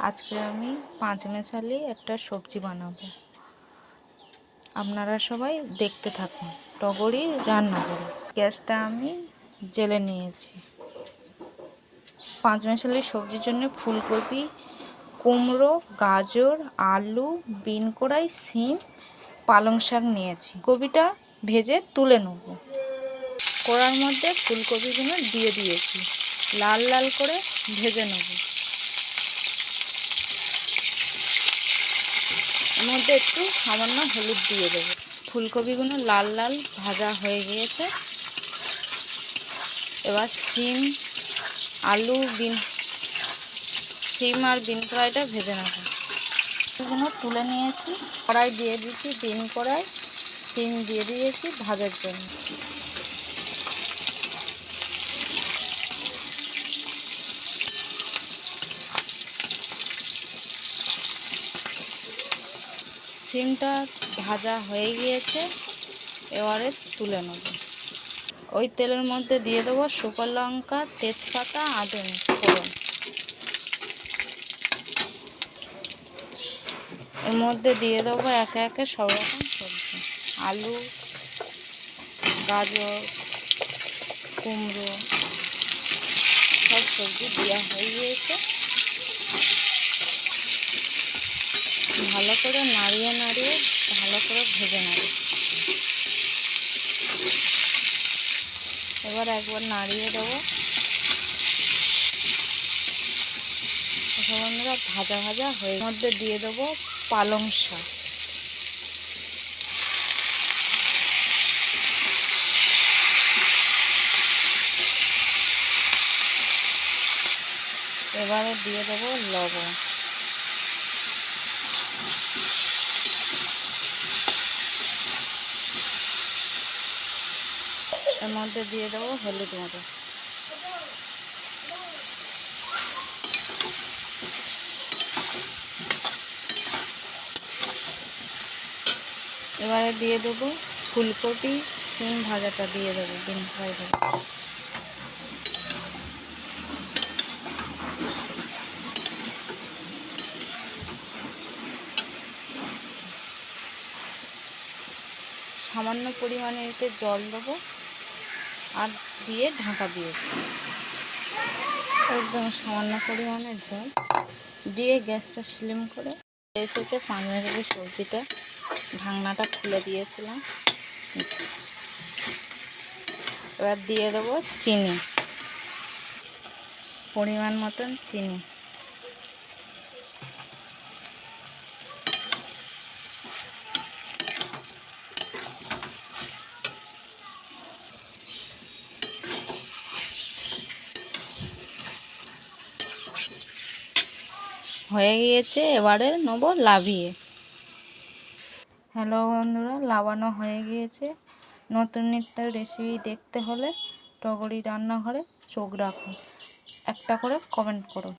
আজকে আমি পাঁচমেশালি একটা সবজি বানাবো। আপনারা সবাই দেখতে থাকুন। টগরি রান্না করি। গ্যাসটা আমি জেলে নিয়েছি। পাঁচমেশালি সবজির জন্য ফুলকপি, কুমড়ো, গাজর, আলু, বিন কড়াই, শিম, পালং শাক নিয়েছি। কপিটা ভেজে তুলে নেব। কড়ার মধ্যে ফুলকপিগুলো দিয়ে দিয়েছি, লাল লাল করে ভেজে নেব। এর মধ্যে একটু সামান্য হলুদ দিয়ে দেবো। ফুলকপিগুলো লাল লাল ভাজা হয়ে গিয়েছে। এবার শিম আর বিন কড়াইটা ভেজে নেব। এগুলো তুলে নিয়েছি, কড়াই দিয়ে দিয়েছি, বিন কড়াই, শিম দিয়ে দিয়েছি ভাজার জন্য। শিমটা ভাজা হয়ে গিয়েছে, এবারে তুলে নেব। ওই তেলের মধ্যে দিয়ে দেবো শুকনো লঙ্কা, তেজপাতা, আদা ফোড়ন। এর মধ্যে দিয়ে দেবো একে একে সব রকম সবজি, আলু, গাজর, কুমড়ো, সব সবজি দেওয়া হয়ে গিয়েছে। ভালো করে নাড়িয়ে ভালো করে ভেজে নেব। এবার একবার নাড়িয়ে দেবো। বন্ধুরা ভাজা ভাজা হয়ে মধ্যে দিয়ে দেবো পালং শাক। এবারে দিয়ে দেবো লবণ। এর মধ্যে দিয়ে দেবো হলুদ মতো। এবারে দিয়ে দেবো ফুলকপি, শিম ভাজাটা দিয়ে দেবো, বিন ভাজা। সামান্য পরিমাণে এতে জল দেবো আর দিয়ে ঢাকা দিয়ে দেবো। একদম সামান্য পরিমাণের জল দিয়ে গ্যাসটা স্লিম করে এসেছে। পাঁচমেশালি সবজিটা ঢাকনাটা খুলে দিয়েছিলাম। এবার দিয়ে দেবো চিনি, পরিমাণ মতন চিনি। হয়ে গিয়েছে, এবারে নেবো লাভিয়ে। হ্যালো বন্ধুরা, লাবানো হয়ে গিয়েছে। নতুন নিত্য রেসিপি দেখতে হলে টগরি রান্নাঘরে চোখ রাখুন। একটা করে কমেন্ট করো।